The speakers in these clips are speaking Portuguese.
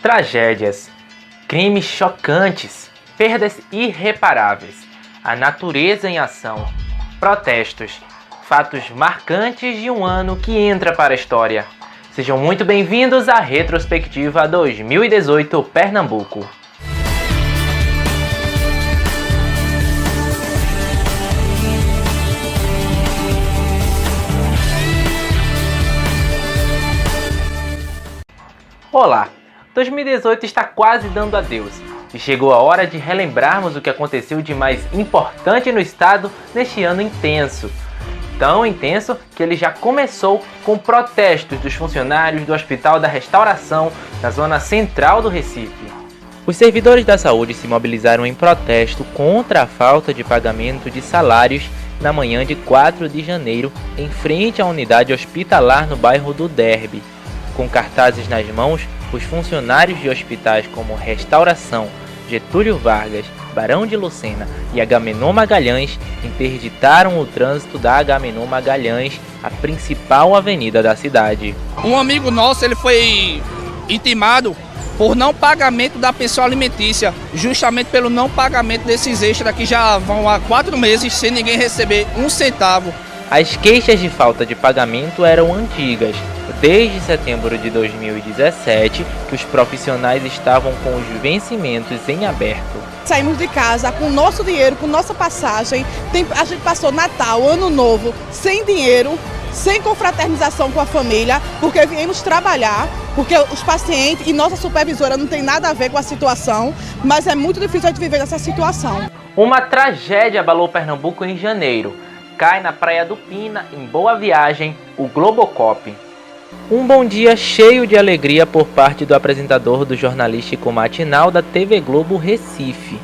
Tragédias, crimes chocantes, perdas irreparáveis, a natureza em ação, protestos, fatos marcantes de um ano que entra para a história. Sejam muito bem-vindos à Retrospectiva 2018 Pernambuco. Olá! 2018 está quase dando adeus e chegou a hora de relembrarmos o que aconteceu de mais importante no estado neste ano intenso. Tão intenso que ele já começou com protestos dos funcionários do Hospital da Restauração na zona central do Recife. Os servidores da saúde se mobilizaram em protesto contra a falta de pagamento de salários na manhã de 4 de janeiro em frente à unidade hospitalar no bairro do Derby. Com cartazes nas mãos, os funcionários de hospitais como Restauração, Getúlio Vargas, Barão de Lucena e Agamenon Magalhães interditaram o trânsito da Agamenon Magalhães, a principal avenida da cidade. Um amigo nosso ele foi intimado por não pagamento da pensão alimentícia, justamente pelo não pagamento desses extras que já vão há 4 meses sem ninguém receber um centavo. As queixas de falta de pagamento eram antigas. Desde setembro de 2017, que os profissionais estavam com os vencimentos em aberto. Saímos de casa com o nosso dinheiro, com nossa passagem. A gente passou Natal, Ano Novo, sem dinheiro, sem confraternização com a família, porque viemos trabalhar, porque os pacientes e nossa supervisora não tem nada a ver com a situação, mas é muito difícil de viver nessa situação. Uma tragédia abalou Pernambuco em janeiro. Cai na Praia do Pina, em Boa Viagem, o Globocop. Um bom dia cheio de alegria por parte do apresentador do jornalístico matinal da TV Globo Recife.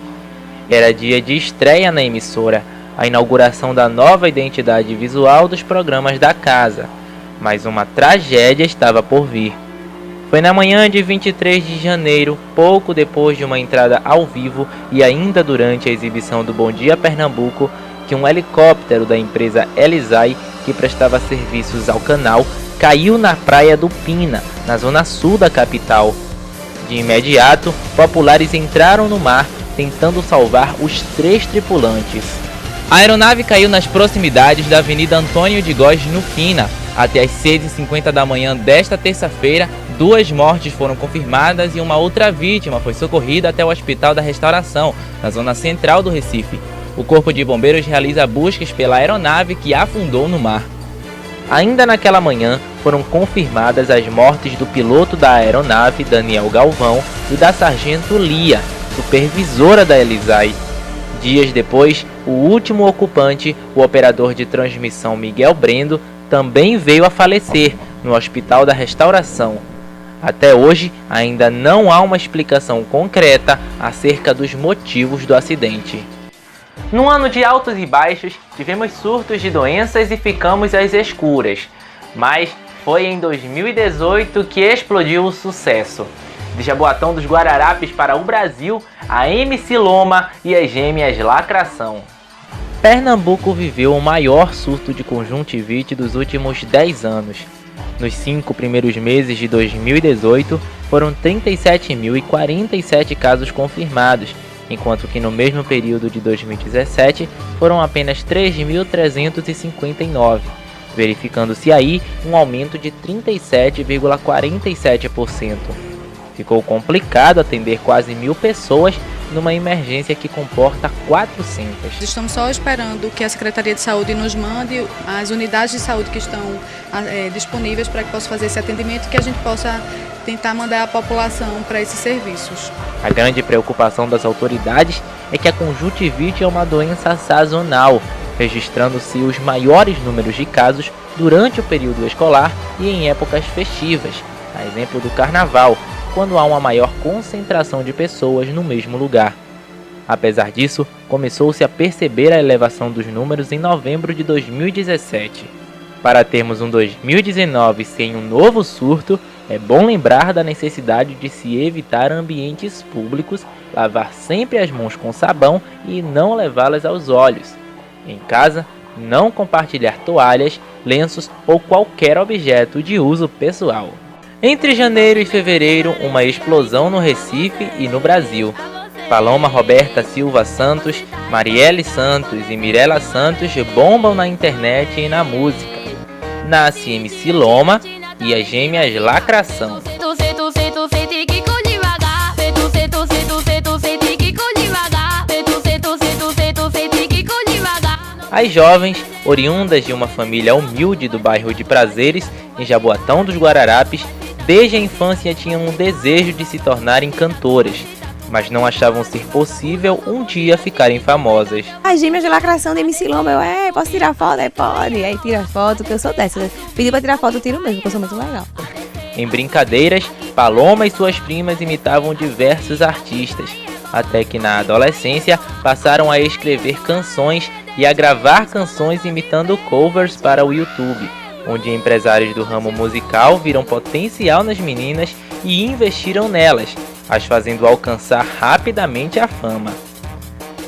Era dia de estreia na emissora, a inauguração da nova identidade visual dos programas da casa. Mas uma tragédia estava por vir. Foi na manhã de 23 de janeiro, pouco depois de uma entrada ao vivo e ainda durante a exibição do Bom Dia Pernambuco, que um helicóptero da empresa Elisai, que prestava serviços ao canal, caiu na Praia do Pina, na zona sul da capital. De imediato, populares entraram no mar, tentando salvar os 3 tripulantes. A aeronave caiu nas proximidades da Avenida Antônio de Góes, no Pina. Até às 6h50 da manhã desta terça-feira, 2 mortes foram confirmadas e uma outra vítima foi socorrida até o Hospital da Restauração, na zona central do Recife. O Corpo de Bombeiros realiza buscas pela aeronave que afundou no mar. Ainda naquela manhã, foram confirmadas as mortes do piloto da aeronave, Daniel Galvão, e da sargento Lia, supervisora da Elisai. Dias depois, o último ocupante, o operador de transmissão Miguel Brendo, também veio a falecer no Hospital da Restauração. Até hoje, ainda não há uma explicação concreta acerca dos motivos do acidente. Num ano de altos e baixos, tivemos surtos de doenças e ficamos às escuras. Mas foi em 2018 que explodiu o sucesso. De Jaboatão dos Guararapes para o Brasil, a MC Loma e as gêmeas Lacração. Pernambuco viveu o maior surto de conjuntivite dos últimos 10 anos. Nos 5 primeiros meses de 2018, foram 37.047 casos confirmados, enquanto que no mesmo período de 2017 foram apenas 3.359, verificando-se aí um aumento de 37,47%. Ficou complicado atender quase 1.000 pessoas numa emergência que comporta 400. Estamos só esperando que a Secretaria de Saúde nos mande as unidades de saúde que estão disponíveis para que possa fazer esse atendimento e que a gente possa tentar mandar a população para esses serviços. A grande preocupação das autoridades é que a conjuntivite é uma doença sazonal, registrando-se os maiores números de casos durante o período escolar e em épocas festivas, a exemplo do Carnaval, quando há uma maior concentração de pessoas no mesmo lugar. Apesar disso, começou-se a perceber a elevação dos números em novembro de 2017. Para termos um 2019 sem um novo surto, é bom lembrar da necessidade de se evitar ambientes públicos, lavar sempre as mãos com sabão e não levá-las aos olhos. Em casa, não compartilhar toalhas, lenços ou qualquer objeto de uso pessoal. Entre janeiro e fevereiro, uma explosão no Recife e no Brasil. Paloma Roberta Silva Santos, Marielle Santos e Mirella Santos bombam na internet e na música. Nasce MC Loma e as gêmeas Lacração. As jovens, oriundas de uma família humilde do bairro de Prazeres, em Jaboatão dos Guararapes, desde a infância tinham um desejo de se tornarem cantoras, mas não achavam ser possível um dia ficarem famosas. As gêmeas de Lacração de MC Loma, posso tirar foto? Pode. Aí tira foto, que eu sou dessa. Pediu pra tirar foto, eu tiro mesmo, porque eu sou muito legal. Em brincadeiras, Paloma e suas primas imitavam diversos artistas, até que na adolescência passaram a escrever canções e a gravar canções imitando covers para o YouTube, onde empresários do ramo musical viram potencial nas meninas e investiram nelas, as fazendo alcançar rapidamente a fama.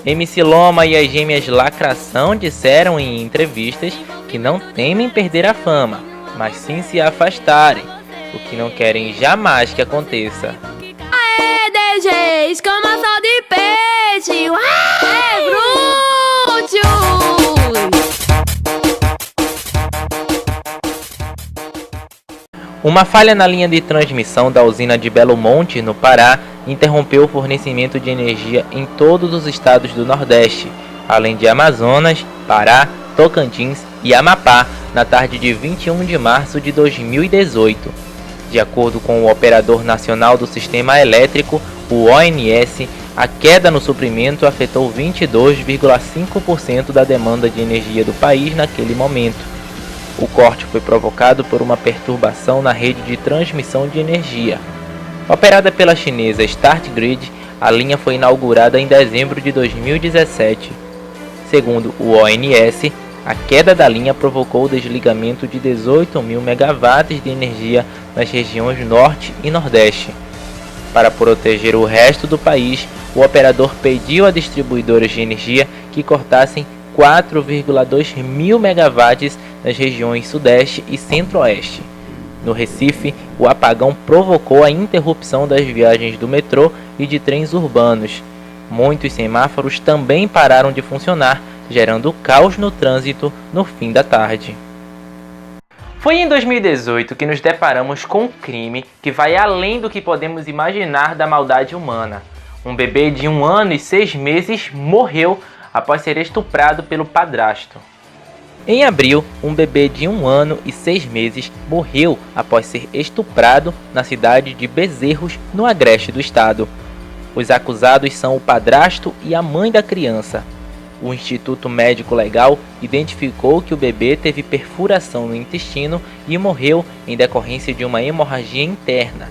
MC Loma e as gêmeas Lacração disseram em entrevistas que não temem perder a fama, mas sim se afastarem, o que não querem jamais que aconteça. Aê, DJs, coma só de peixe, Uma falha na linha de transmissão da usina de Belo Monte, no Pará, interrompeu o fornecimento de energia em todos os estados do Nordeste, além de Amazonas, Pará, Tocantins e Amapá, na tarde de 21 de março de 2018. De acordo com o Operador Nacional do Sistema Elétrico, o ONS, a queda no suprimento afetou 22,5% da demanda de energia do país naquele momento. O corte foi provocado por uma perturbação na rede de transmissão de energia. Operada pela chinesa Start Grid, a linha foi inaugurada em dezembro de 2017. Segundo o ONS, a queda da linha provocou o desligamento de 18.000 megawatts de energia nas regiões Norte e Nordeste. Para proteger o resto do país, o operador pediu a distribuidoras de energia que cortassem 4,2 mil megawatts nas regiões Sudeste e Centro-Oeste. No Recife, o apagão provocou a interrupção das viagens do metrô e de trens urbanos. Muitos semáforos também pararam de funcionar, gerando caos no trânsito no fim da tarde. Foi em 2018 que nos deparamos com um crime que vai além do que podemos imaginar da maldade humana. Um bebê de 1 ano e 6 meses morreu após ser estuprado pelo padrasto. Em abril, um bebê de 1 ano e 6 meses morreu após ser estuprado na cidade de Bezerros, no agreste do estado. Os acusados são o padrasto e a mãe da criança. O Instituto Médico Legal identificou que o bebê teve perfuração no intestino e morreu em decorrência de uma hemorragia interna.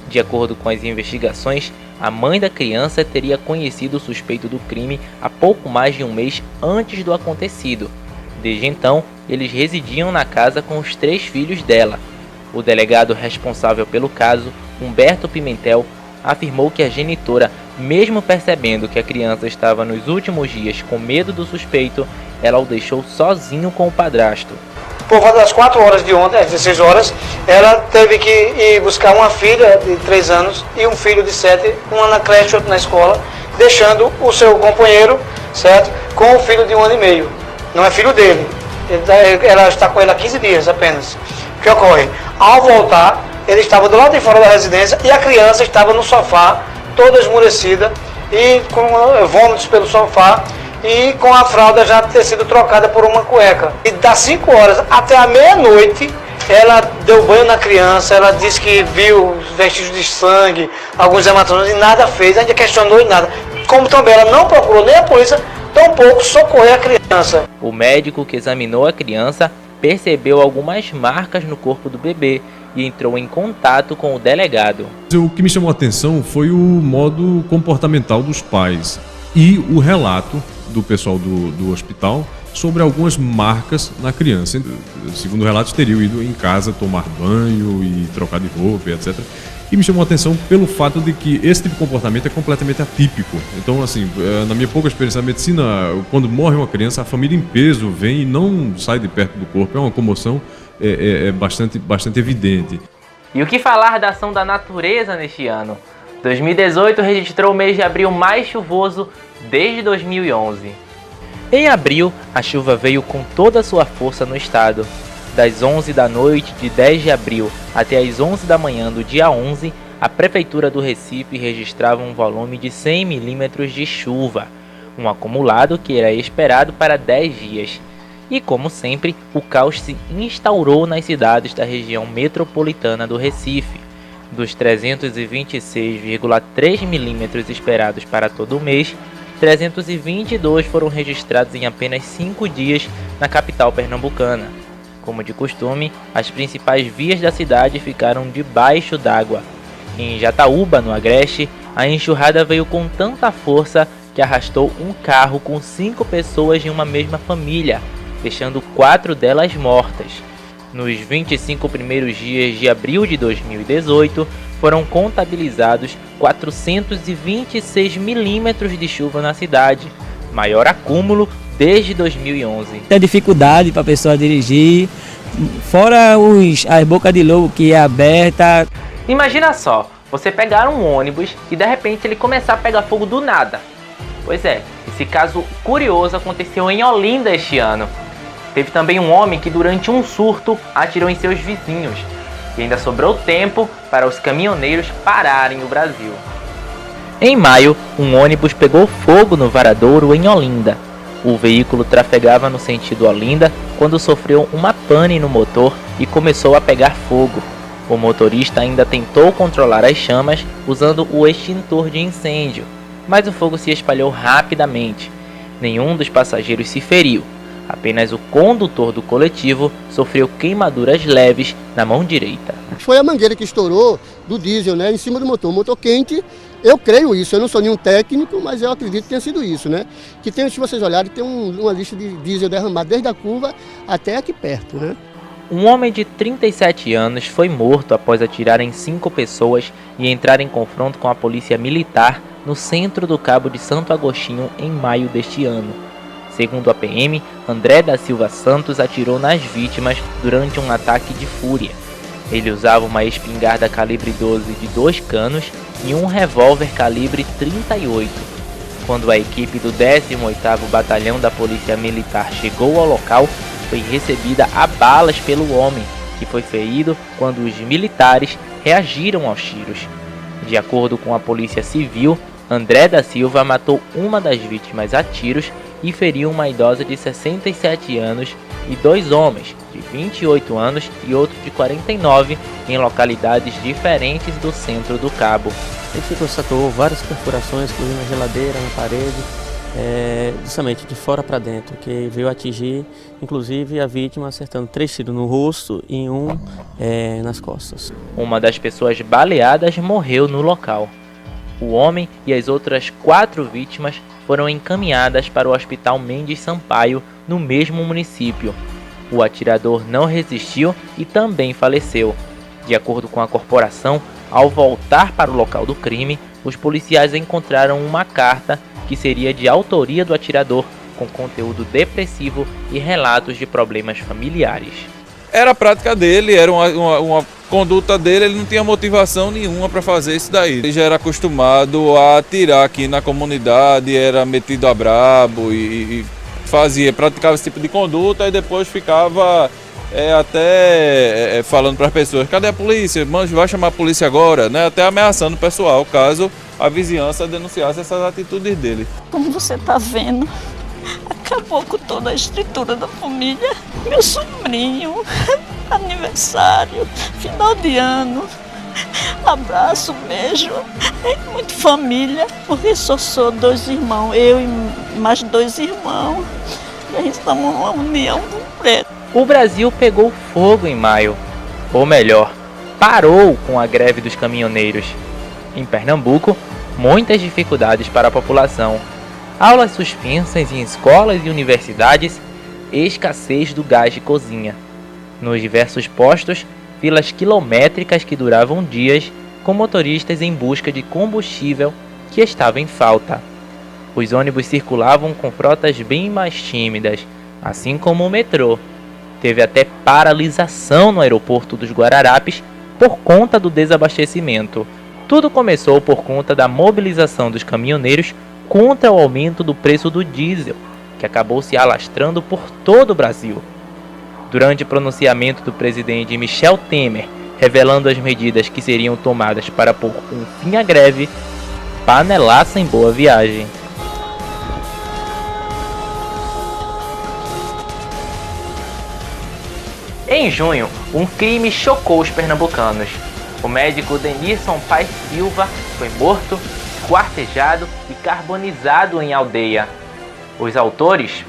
De acordo com as investigações, a mãe da criança teria conhecido o suspeito do crime há pouco mais de um mês antes do acontecido. Desde então, eles residiam na casa com os 3 filhos dela. O delegado responsável pelo caso, Humberto Pimentel, afirmou que a genitora, mesmo percebendo que a criança estava nos últimos dias com medo do suspeito, ela o deixou sozinho com o padrasto. Por volta das 4 horas de ontem, às 16 horas, ela teve que ir buscar uma filha de 3 anos e um filho de 7, uma na creche, outro na escola, deixando o seu companheiro, certo, com o filho de 1 ano e meio. Não é filho dele, ela está com ele há 15 dias apenas. O que ocorre? Ao voltar, ele estava do lado de fora da residência e a criança estava no sofá, toda esmurecida e com vômitos pelo sofá e com a fralda já ter sido trocada por uma cueca. E das 5 horas até a meia-noite, ela deu banho na criança, ela disse que viu vestígios de sangue, alguns hematomas e nada fez, ainda questionou e nada. Como também ela não procurou nem a polícia, tampouco socorrer a criança. O médico que examinou a criança percebeu algumas marcas no corpo do bebê e entrou em contato com o delegado. O que me chamou a atenção foi o modo comportamental dos pais e o relato do pessoal do hospital sobre algumas marcas na criança. Segundo o relato, teriam ido em casa tomar banho e trocar de roupa, etc. E me chamou a atenção pelo fato de que esse tipo de comportamento é completamente atípico. Então, assim, na minha pouca experiência na medicina, quando morre uma criança, a família em peso vem e não sai de perto do corpo. É uma comoção bastante evidente. E o que falar da ação da natureza neste ano? 2018 registrou o mês de abril mais chuvoso desde 2011. Em abril, a chuva veio com toda a sua força no estado. Das 11 da noite de 10 de abril até as 11 da manhã do dia 11, a Prefeitura do Recife registrava um volume de 100 milímetros de chuva, um acumulado que era esperado para 10 dias. E como sempre, o caos se instaurou nas cidades da região metropolitana do Recife. Dos 326,3 milímetros esperados para todo o mês, 322 foram registrados em apenas 5 dias na capital pernambucana. Como de costume, as principais vias da cidade ficaram debaixo d'água. Em Jataúba, no Agreste, a enxurrada veio com tanta força que arrastou um carro com 5 pessoas em uma mesma família, deixando 4 delas mortas. Nos 25 primeiros dias de abril de 2018, foram contabilizados 426 milímetros de chuva na cidade, maior acúmulo desde 2011. Tem dificuldade para a pessoa dirigir, fora as bocas de lobo que é aberta. Imagina só, você pegar um ônibus e de repente ele começar a pegar fogo do nada. Pois é, esse caso curioso aconteceu em Olinda este ano. Teve também um homem que durante um surto atirou em seus vizinhos. E ainda sobrou tempo para os caminhoneiros pararem o Brasil. Em maio, um ônibus pegou fogo no Varadouro, em Olinda. O veículo trafegava no sentido Olinda quando sofreu uma pane no motor e começou a pegar fogo. O motorista ainda tentou controlar as chamas usando o extintor de incêndio, mas o fogo se espalhou rapidamente. Nenhum dos passageiros se feriu. Apenas o condutor do coletivo sofreu queimaduras leves na mão direita. Foi a mangueira que estourou do diesel, né, em cima do motor. O motor quente, eu creio isso, eu não sou nenhum técnico, mas eu acredito que tenha sido isso, né? Que tem, se vocês olharem, tem uma lista de diesel derramado desde a curva até aqui perto, né? Um homem de 37 anos foi morto após atirar em 5 pessoas e entrar em confronto com a polícia militar no centro do Cabo de Santo Agostinho em maio deste ano. Segundo a PM, André da Silva Santos atirou nas vítimas durante um ataque de fúria. Ele usava uma espingarda calibre 12 de 2 canos e um revólver calibre 38. Quando a equipe do 18º Batalhão da Polícia Militar chegou ao local, foi recebida a balas pelo homem, que foi ferido quando os militares reagiram aos tiros. De acordo com a Polícia Civil, André da Silva matou uma das vítimas a tiros e feriu uma idosa de 67 anos e 2 homens de 28 anos e outro de 49 em localidades diferentes do centro do Cabo. Ele se constatou várias perfurações, inclusive na geladeira, na parede, justamente de fora para dentro, que veio atingir inclusive a vítima acertando 3 tiros no rosto e 1 nas costas. Uma das pessoas baleadas morreu no local. O homem e as outras 4 vítimas foram encaminhadas para o Hospital Mendes Sampaio, no mesmo município. O atirador não resistiu e também faleceu. De acordo com a corporação, ao voltar para o local do crime, os policiais encontraram uma carta que seria de autoria do atirador, com conteúdo depressivo e relatos de problemas familiares. Era a prática dele, era uma conduta dele, ele não tinha motivação nenhuma para fazer isso daí. Ele já era acostumado a atirar aqui na comunidade, era metido a brabo e praticava esse tipo de conduta e depois ficava até falando para as pessoas: cadê a polícia? Vai chamar a polícia agora, né? Até ameaçando o pessoal, caso a vizinhança denunciasse essas atitudes dele. Como você está vendo, acabou com toda a estrutura da família. Meu sobrinho, aniversário, final de ano, abraço, beijo, muito família, porque só sou 2 irmãos, eu e mais 2 irmãos, e a gente estamos numa união completa. O Brasil pegou fogo em maio, ou melhor, parou com a greve dos caminhoneiros. Em Pernambuco, muitas dificuldades para a população. Aulas suspensas em escolas e universidades, escassez do gás de cozinha. Nos diversos postos, filas quilométricas que duravam dias, com motoristas em busca de combustível que estava em falta. Os ônibus circulavam com frotas bem mais tímidas, assim como o metrô. Teve até paralisação no aeroporto dos Guararapes por conta do desabastecimento. Tudo começou por conta da mobilização dos caminhoneiros contra o aumento do preço do diesel, que acabou se alastrando por todo o Brasil. Durante o pronunciamento do presidente Michel Temer, revelando as medidas que seriam tomadas para pôr um fim à greve, panelaça em Boa Viagem. Em junho, um crime chocou os pernambucanos. O médico Denilson Paes Silva foi morto, esquartejado e carbonizado em aldeia. Os autores?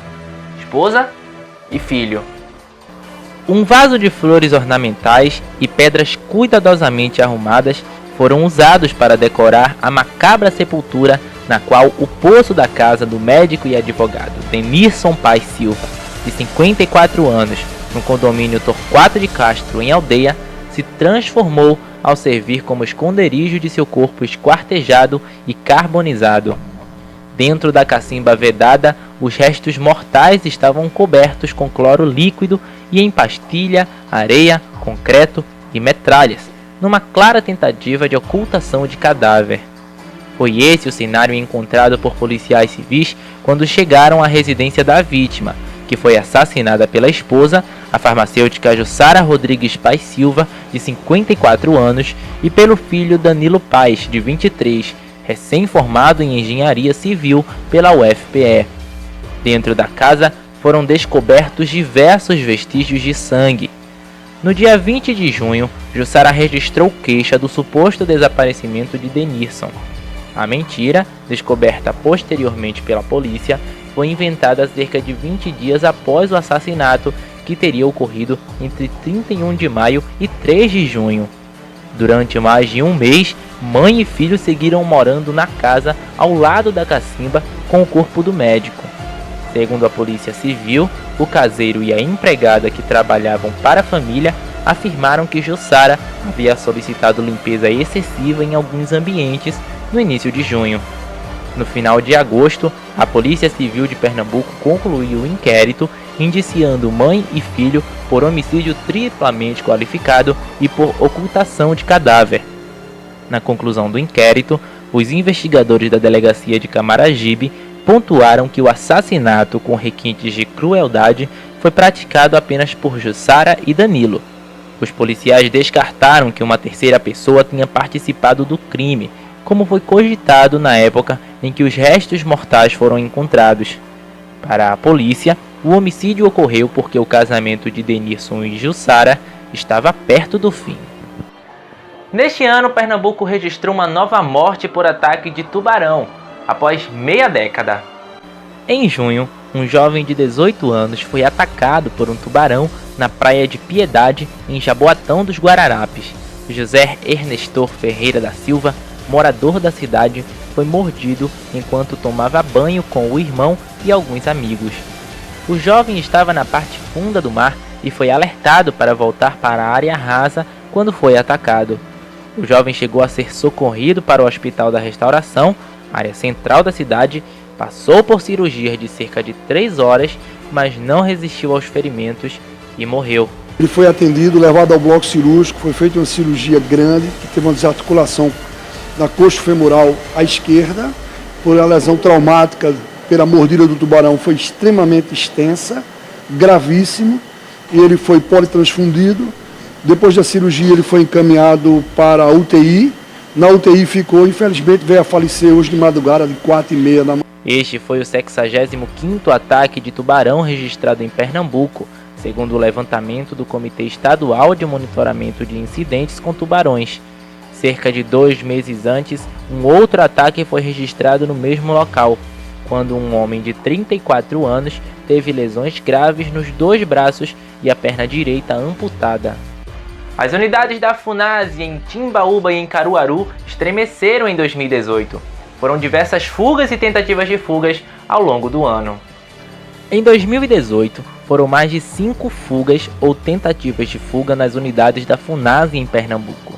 Esposa e filho. Um vaso de flores ornamentais e pedras cuidadosamente arrumadas foram usados para decorar a macabra sepultura na qual o poço da casa do médico e advogado Denilson Paes Silva, de 54 anos, no condomínio Torquato de Castro, em Aldeia, se transformou ao servir como esconderijo de seu corpo esquartejado e carbonizado. Dentro da cacimba vedada, os restos mortais estavam cobertos com cloro líquido e em pastilha, areia, concreto e metralhas, numa clara tentativa de ocultação de cadáver. Foi esse o cenário encontrado por policiais civis quando chegaram à residência da vítima, que foi assassinada pela esposa, a farmacêutica Jussara Rodrigues Paes Silva, de 54 anos, e pelo filho Danilo Paes, de 23, recém-formado em engenharia civil pela UFPE. Dentro da casa foram descobertos diversos vestígios de sangue. No dia 20 de junho, Jussara registrou queixa do suposto desaparecimento de Denilson. A mentira, descoberta posteriormente pela polícia, foi inventada cerca de 20 dias após o assassinato, que teria ocorrido entre 31 de maio e 3 de junho. Durante mais de um mês, mãe e filho seguiram morando na casa ao lado da cacimba com o corpo do médico. Segundo a Polícia Civil, o caseiro e a empregada que trabalhavam para a família afirmaram que Jussara havia solicitado limpeza excessiva em alguns ambientes no início de junho. No final de agosto, a Polícia Civil de Pernambuco concluiu o inquérito, indiciando mãe e filho por homicídio triplamente qualificado e por ocultação de cadáver. Na conclusão do inquérito, os investigadores da Delegacia de Camaragibe pontuaram que o assassinato com requintes de crueldade foi praticado apenas por Jussara e Danilo. Os policiais descartaram que uma terceira pessoa tenha participado do crime, como foi cogitado na época em que os restos mortais foram encontrados. Para a polícia, o homicídio ocorreu porque o casamento de Denilson e Jussara estava perto do fim. Neste ano, Pernambuco registrou uma nova morte por ataque de tubarão, após meia década. Em junho, um jovem de 18 anos foi atacado por um tubarão na praia de Piedade, em Jaboatão dos Guararapes. José Ernestor Ferreira da Silva, morador da cidade, foi mordido enquanto tomava banho com o irmão e alguns amigos. O jovem estava na parte funda do mar e foi alertado para voltar para a área rasa quando foi atacado. O jovem chegou a ser socorrido para o Hospital da Restauração, área central da cidade, passou por cirurgia de cerca de 3 horas, mas não resistiu aos ferimentos e morreu. Ele foi atendido, levado ao bloco cirúrgico, foi feita uma cirurgia grande, que teve uma desarticulação na coxa femoral à esquerda, por uma lesão traumática pela mordida do tubarão, foi extremamente extensa, gravíssimo, e ele foi politransfundido. Depois da cirurgia ele foi encaminhado para a UTI, na UTI ficou, infelizmente veio a falecer hoje de madrugada, de 4h30 da manhã. Este foi o 65º ataque de tubarão registrado em Pernambuco, segundo o levantamento do Comitê Estadual de Monitoramento de Incidentes com Tubarões. Cerca de 2 meses antes, um outro ataque foi registrado no mesmo local, quando um homem de 34 anos teve lesões graves nos 2 braços e a perna direita amputada. As unidades da FUNASE em Timbaúba e em Caruaru estremeceram em 2018. Foram diversas fugas e tentativas de fugas ao longo do ano. Em 2018, foram mais de 5 fugas ou tentativas de fuga nas unidades da FUNASE em Pernambuco.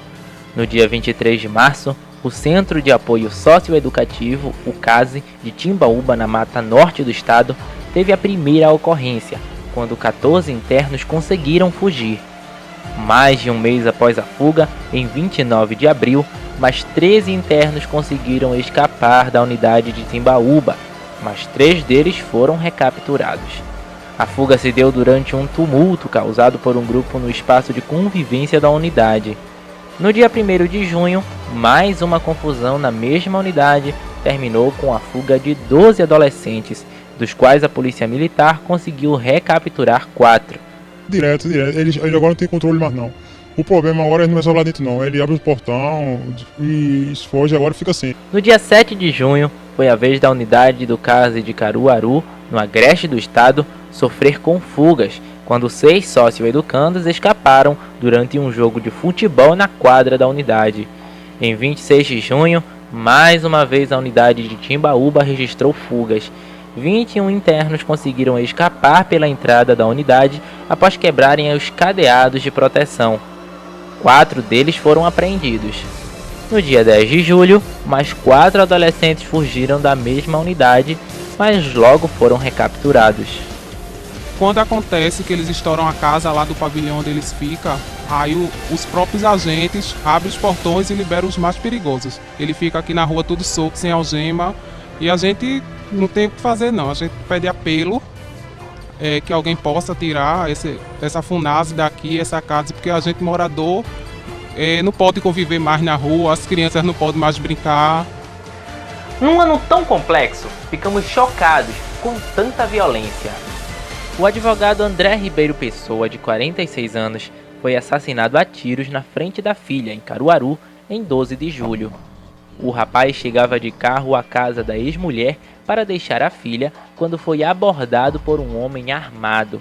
No dia 23 de março, o Centro de Apoio Socioeducativo, o CASE, de Timbaúba, na Mata Norte do estado, teve a primeira ocorrência, quando 14 internos conseguiram fugir. Mais de um mês após a fuga, em 29 de abril, mais 13 internos conseguiram escapar da unidade de Timbaúba, mas 3 deles foram recapturados. A fuga se deu durante um tumulto causado por um grupo no espaço de convivência da unidade. No dia 1º de junho, mais uma confusão na mesma unidade terminou com a fuga de 12 adolescentes, dos quais a polícia militar conseguiu recapturar 4. Direto. Ele agora não tem controle mais não. O problema agora não é só lá dentro não, ele abre o portão e foge, agora fica assim. No dia 7 de junho, foi a vez da unidade do CASE de Caruaru, no agreste do estado, sofrer com fugas, quando 6 sócio-educandos escaparam durante um jogo de futebol na quadra da unidade. Em 26 de junho, mais uma vez a unidade de Timbaúba registrou fugas. 21 internos conseguiram escapar pela entrada da unidade após quebrarem os cadeados de proteção. 4 deles foram apreendidos. No dia 10 de julho, mais 4 adolescentes fugiram da mesma unidade, mas logo foram recapturados. Quando acontece que eles estouram a casa lá do pavilhão onde eles ficam, aí os próprios agentes abrem os portões e liberam os mais perigosos. Ele fica aqui na rua tudo solto, sem algema, e a gente não tem o que fazer não. A gente pede apelo que alguém possa tirar essa FUNASE daqui, essa casa, porque a gente morador não pode conviver mais na rua, as crianças não podem mais brincar. Num ano tão complexo, ficamos chocados com tanta violência. O advogado André Ribeiro Pessoa, de 46 anos, foi assassinado a tiros na frente da filha, em Caruaru, em 12 de julho. O rapaz chegava de carro à casa da ex-mulher para deixar a filha quando foi abordado por um homem armado.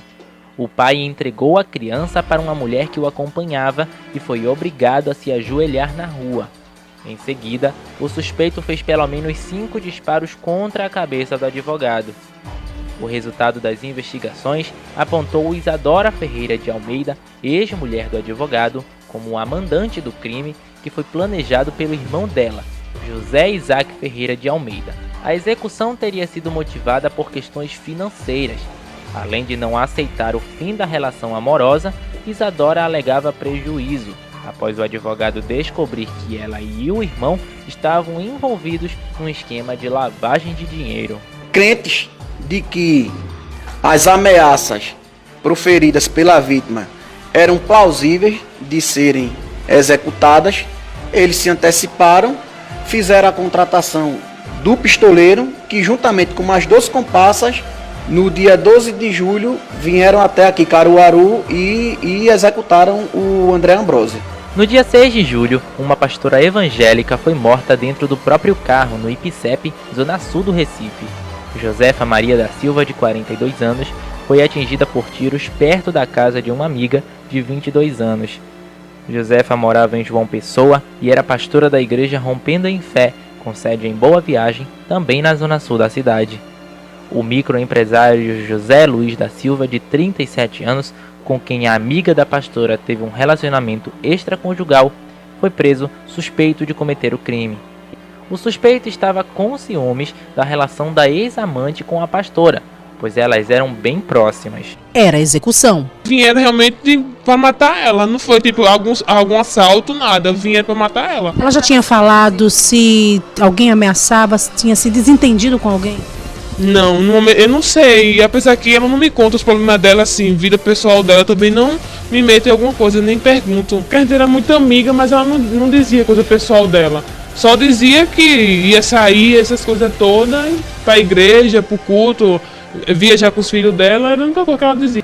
O pai entregou a criança para uma mulher que o acompanhava e foi obrigado a se ajoelhar na rua. Em seguida, o suspeito fez pelo menos 5 disparos contra a cabeça do advogado. O resultado das investigações apontou Isadora Ferreira de Almeida, ex-mulher do advogado, como uma mandante do crime que foi planejado pelo irmão dela, José Isaac Ferreira de Almeida. A execução teria sido motivada por questões financeiras. Além de não aceitar o fim da relação amorosa, Isadora alegava prejuízo, após o advogado descobrir que ela e o irmão estavam envolvidos num esquema de lavagem de dinheiro. Crentes de que as ameaças proferidas pela vítima eram plausíveis de serem executadas, eles se anteciparam, fizeram a contratação do pistoleiro, que juntamente com mais 12 comparsas, no dia 12 de julho, vieram até aqui Caruaru e executaram o André Ambrosio. No dia 6 de julho, uma pastora evangélica foi morta dentro do próprio carro no Ipicep, zona sul do Recife. Josefa Maria da Silva, de 42 anos, foi atingida por tiros perto da casa de uma amiga de 22 anos. Josefa morava em João Pessoa e era pastora da igreja Rompendo em Fé, com sede em Boa Viagem, também na zona sul da cidade. O microempresário José Luiz da Silva, de 37 anos, com quem a amiga da pastora teve um relacionamento extraconjugal, foi preso suspeito de cometer o crime. O suspeito estava com ciúmes da relação da ex-amante com a pastora, pois elas eram bem próximas. Era execução. Vieram realmente para matar ela, não foi tipo algum assalto, nada, vieram para matar ela. Ela já tinha falado se alguém ameaçava, se tinha se desentendido com alguém? Não, eu não sei, apesar que ela não me conta os problemas dela assim, vida pessoal dela, também não me mete em alguma coisa, nem pergunto. Porque a gente era muito amiga, mas ela não dizia coisa pessoal dela. Só dizia que ia sair, essas coisas todas, pra igreja, pro culto, viajar com os filhos dela, era a única coisa que ela dizia.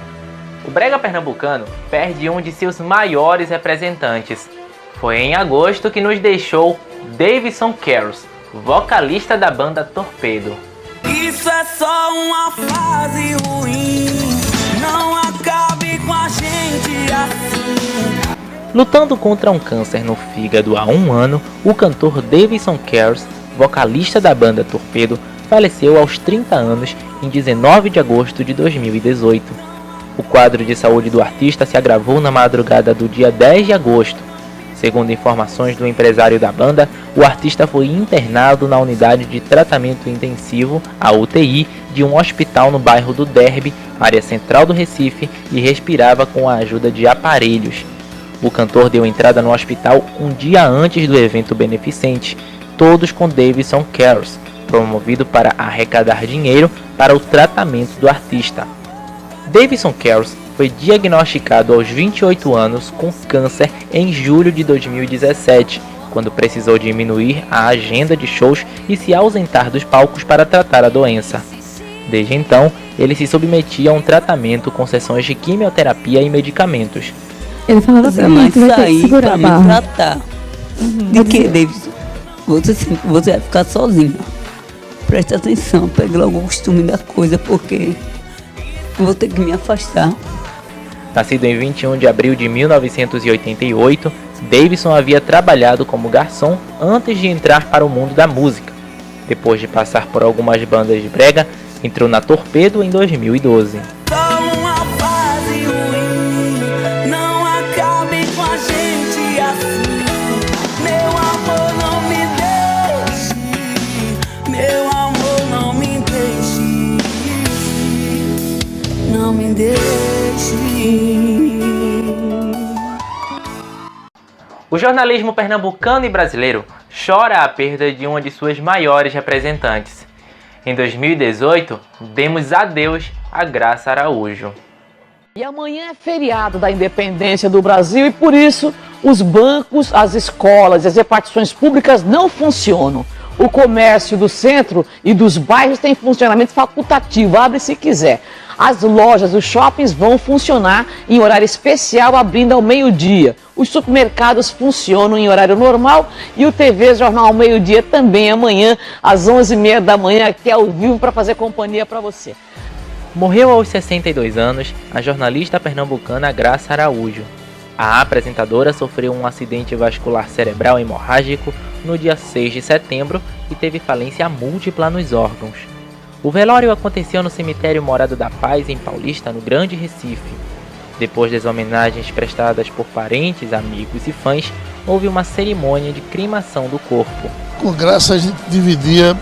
O brega pernambucano perde um de seus maiores representantes. Foi em agosto que nos deixou Davison Carlos, vocalista da banda Torpedo. Isso é só uma fase ruim, não acabe com a gente assim. Lutando contra um câncer no fígado há 1 ano, o cantor Davison Carlos, vocalista da banda Torpedo, faleceu aos 30 anos em 19 de agosto de 2018. O quadro de saúde do artista se agravou na madrugada do dia 10 de agosto. Segundo informações do empresário da banda, o artista foi internado na unidade de tratamento intensivo, a UTI, de um hospital no bairro do Derby, área central do Recife, e respirava com a ajuda de aparelhos. O cantor deu entrada no hospital um dia antes do evento beneficente, Todos com Davison Cares, promovido para arrecadar dinheiro para o tratamento do artista. Davison Cares foi diagnosticado aos 28 anos com câncer em julho de 2017, quando precisou diminuir a agenda de shows e se ausentar dos palcos para tratar a doença. Desde então, ele se submetia a um tratamento com sessões de quimioterapia e medicamentos. Ele falava pra mim, tu vai ter que segurar a barra. Me tratar. De que, Davidson? Você vai ficar sozinho. Presta atenção, pegue logo o costume da coisa, porque eu vou ter que me afastar. Nascido em 21 de abril de 1988, Davison havia trabalhado como garçom antes de entrar para o mundo da música. Depois de passar por algumas bandas de brega, entrou na Torpedo em 2012. O jornalismo pernambucano e brasileiro chora a perda de uma de suas maiores representantes. Em 2018, demos adeus a Graça Araújo. E amanhã é feriado da independência do Brasil e por isso os bancos, as escolas e as repartições públicas não funcionam. O comércio do centro e dos bairros tem funcionamento facultativo, abre se quiser. As lojas, os shoppings vão funcionar em horário especial, abrindo ao meio-dia. Os supermercados funcionam em horário normal e o TV Jornal ao meio-dia também amanhã, às 11h30 da manhã, aqui ao vivo para fazer companhia para você. Morreu aos 62 anos a jornalista pernambucana Graça Araújo. A apresentadora sofreu um acidente vascular cerebral hemorrágico no dia 6 de setembro e teve falência múltipla nos órgãos. O velório aconteceu no cemitério Morada da Paz, em Paulista, no Grande Recife. Depois das homenagens prestadas por parentes, amigos e fãs, houve uma cerimônia de cremação do corpo. Com Graça a gente dividia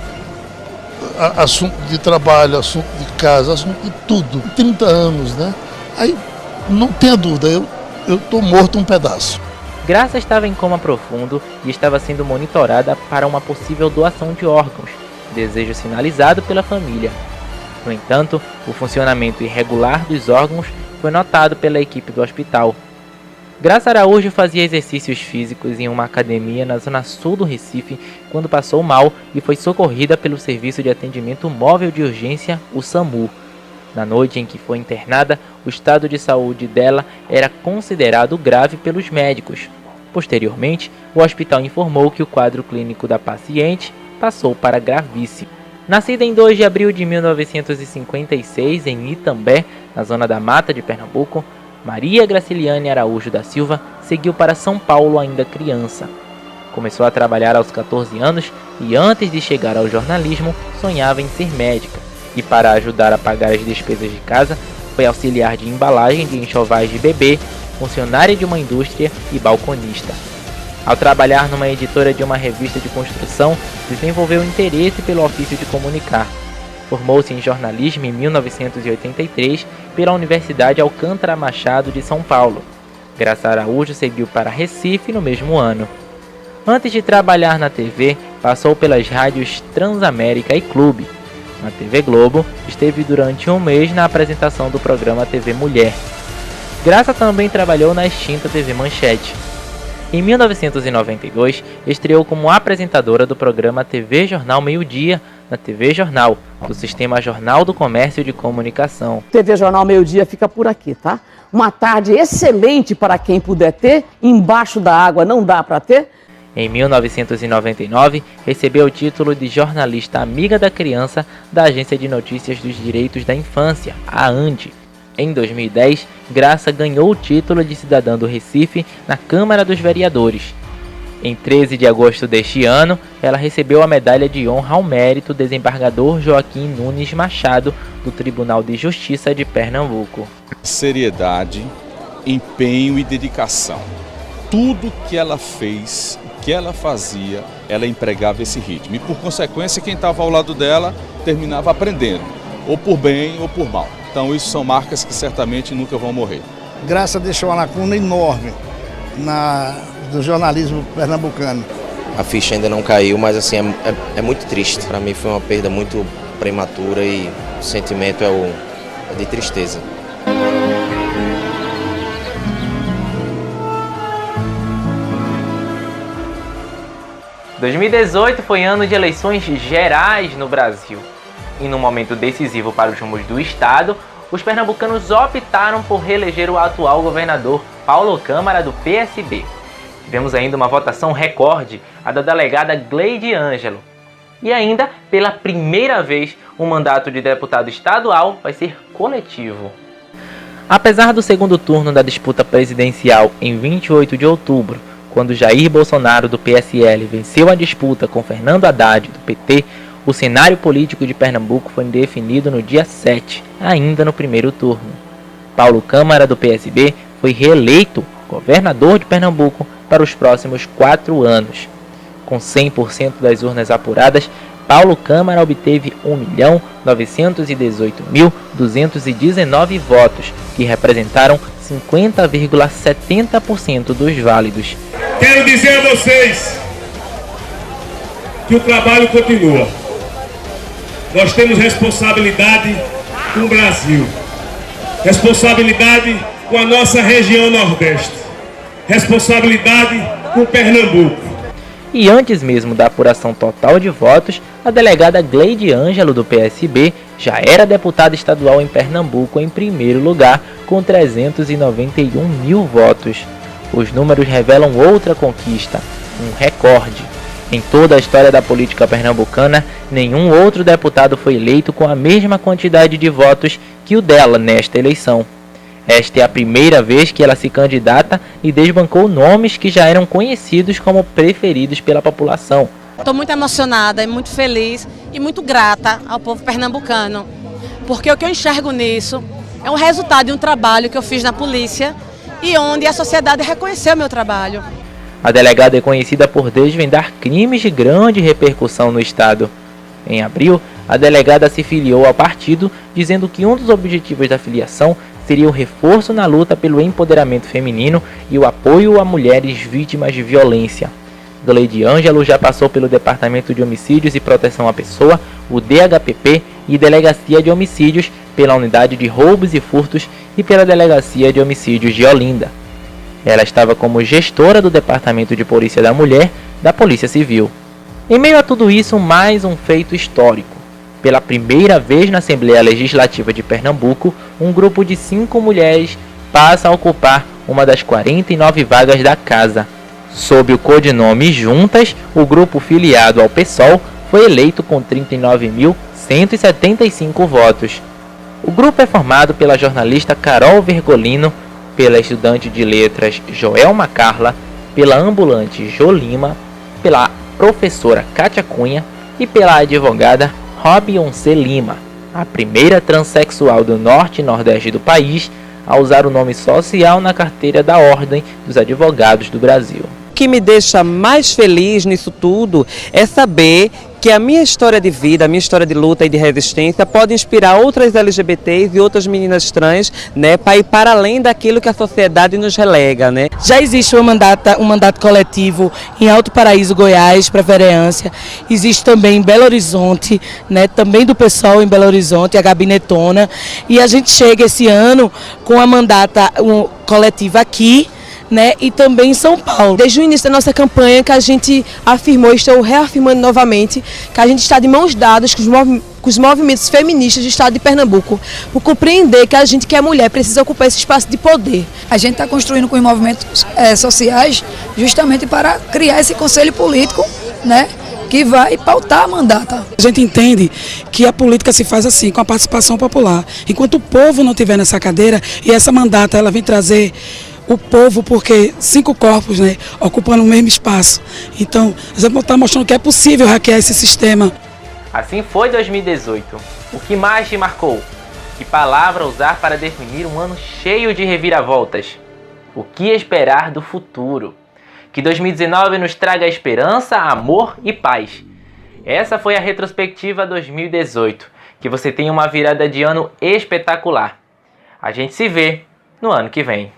assunto de trabalho, assunto de casa, assunto de tudo. 30 anos, né? Aí, não tenha dúvida, eu tô morto um pedaço. Graça estava em coma profundo e estava sendo monitorada para uma possível doação de órgãos, desejo sinalizado pela família. No entanto, o funcionamento irregular dos órgãos foi notado pela equipe do hospital. Graça Araújo fazia exercícios físicos em uma academia na zona sul do Recife quando passou mal e foi socorrida pelo Serviço de Atendimento Móvel de Urgência, o SAMU. Na noite em que foi internada, o estado de saúde dela era considerado grave pelos médicos. Posteriormente, o hospital informou que o quadro clínico da paciente passou para gravíssimo. Nascida em 2 de abril de 1956 em Itambé, na zona da Mata de Pernambuco, Maria Graciliane Araújo da Silva seguiu para São Paulo ainda criança. Começou a trabalhar aos 14 anos e antes de chegar ao jornalismo sonhava em ser médica. E para ajudar a pagar as despesas de casa, foi auxiliar de embalagem de enxovais de bebê, funcionária de uma indústria e balconista. Ao trabalhar numa editora de uma revista de construção, desenvolveu interesse pelo ofício de comunicar. Formou-se em jornalismo em 1983 pela Universidade Alcântara Machado de São Paulo. Graça Araújo seguiu para Recife no mesmo ano. Antes de trabalhar na TV, passou pelas rádios Transamérica e Clube. Na TV Globo, esteve durante um mês na apresentação do programa TV Mulher. Graça também trabalhou na extinta TV Manchete. Em 1992, estreou como apresentadora do programa TV Jornal Meio-Dia, na TV Jornal, do Sistema Jornal do Comércio de Comunicação. TV Jornal Meio-Dia fica por aqui, tá? Uma tarde excelente para quem puder ter, embaixo da água não dá para ter. Em 1999, recebeu o título de jornalista amiga da criança da Agência de Notícias dos Direitos da Infância, a ANDI. Em 2010, Graça ganhou o título de cidadã do Recife na Câmara dos Vereadores. Em 13 de agosto deste ano, ela recebeu a medalha de honra ao mérito desembargador Joaquim Nunes Machado, do Tribunal de Justiça de Pernambuco. Seriedade, empenho e dedicação. Tudo que ela fez, o que ela fazia, ela empregava esse ritmo. E por consequência, quem estava ao lado dela terminava aprendendo, ou por bem ou por mal. Então isso são marcas que certamente nunca vão morrer. Graça deixou uma lacuna enorme do jornalismo pernambucano. A ficha ainda não caiu, mas assim, é muito triste. Para mim foi uma perda muito prematura e o sentimento é de tristeza. Em 2018 foi ano de eleições gerais no Brasil. E num momento decisivo para os rumos do Estado, os pernambucanos optaram por reeleger o atual governador Paulo Câmara, do PSB. Tivemos ainda uma votação recorde, a da delegada Gleide Ângelo. E ainda, pela primeira vez, o mandato de deputado estadual vai ser coletivo. Apesar do segundo turno da disputa presidencial em 28 de outubro, quando Jair Bolsonaro, do PSL, venceu a disputa com Fernando Haddad, do PT, o cenário político de Pernambuco foi definido no dia 7, ainda no primeiro turno. Paulo Câmara, do PSB, foi reeleito governador de Pernambuco para os próximos 4 anos. Com 100% das urnas apuradas, Paulo Câmara obteve 1.918.219 votos, que representaram 50,70% dos válidos. Quero dizer a vocês que o trabalho continua. Nós temos responsabilidade com o Brasil, responsabilidade com a nossa região Nordeste, responsabilidade com Pernambuco. E antes mesmo da apuração total de votos, a delegada Gleide Ângelo, do PSB, já era deputada estadual em Pernambuco em primeiro lugar, com 391 mil votos. Os números revelam outra conquista, um recorde. Em toda a história da política pernambucana, nenhum outro deputado foi eleito com a mesma quantidade de votos que o dela nesta eleição. Esta é a primeira vez que ela se candidata e desbancou nomes que já eram conhecidos como preferidos pela população. Estou muito emocionada e muito feliz e muito grata ao povo pernambucano, porque o que eu enxergo nisso é um resultado de um trabalho que eu fiz na polícia e onde a sociedade reconheceu meu trabalho. A delegada é conhecida por desvendar crimes de grande repercussão no estado. Em abril, a delegada se filiou ao partido, dizendo que um dos objetivos da filiação seria o reforço na luta pelo empoderamento feminino e o apoio a mulheres vítimas de violência. Gleide Ângelo já passou pelo Departamento de Homicídios e Proteção à Pessoa, o DHPP, e Delegacia de Homicídios, pela Unidade de Roubos e Furtos e pela Delegacia de Homicídios de Olinda. Ela estava como gestora do Departamento de Polícia da Mulher da Polícia Civil. Em meio a tudo isso, mais um feito histórico. Pela primeira vez na Assembleia Legislativa de Pernambuco, um grupo de 5 mulheres passa a ocupar uma das 49 vagas da casa. Sob o codinome Juntas, o grupo filiado ao PSOL foi eleito com 39.175 votos. O grupo é formado pela jornalista Carol Vergolino, pela estudante de letras Joelma Carla, pela ambulante Jo Lima, pela professora Kátia Cunha e pela advogada Robionce Lima, a primeira transexual do norte e nordeste do país a usar o nome social na carteira da Ordem dos Advogados do Brasil. O que me deixa mais feliz nisso tudo é saber que a minha história de vida, a minha história de luta e de resistência pode inspirar outras LGBTs e outras meninas trans, né, para ir para além daquilo que a sociedade nos relega, né? Já existe um mandato coletivo em Alto Paraíso, Goiás, para vereança. Existe também em Belo Horizonte, né, também do PSOL em Belo Horizonte, a Gabinetona. E a gente chega esse ano com a mandata coletiva aqui, né, e também em São Paulo. Desde o início da nossa campanha que a gente afirmou, estou reafirmando novamente, que a gente está de mãos dadas com os movimentos feministas do estado de Pernambuco, por compreender que a gente que é mulher precisa ocupar esse espaço de poder. A gente está construindo com os movimentos sociais justamente para criar esse conselho político, né, que vai pautar a mandata. A gente entende que a política se faz assim, com a participação popular. Enquanto o povo não estiver nessa cadeira, e essa mandata ela vem trazer o povo, porque 5 corpos, né, ocupando o mesmo espaço. Então, a gente está mostrando que é possível hackear esse sistema. Assim foi 2018. O que mais te marcou? Que palavra usar para definir um ano cheio de reviravoltas? O que esperar do futuro? Que 2019 nos traga esperança, amor e paz. Essa foi a retrospectiva 2018. Que você tenha uma virada de ano espetacular. A gente se vê no ano que vem.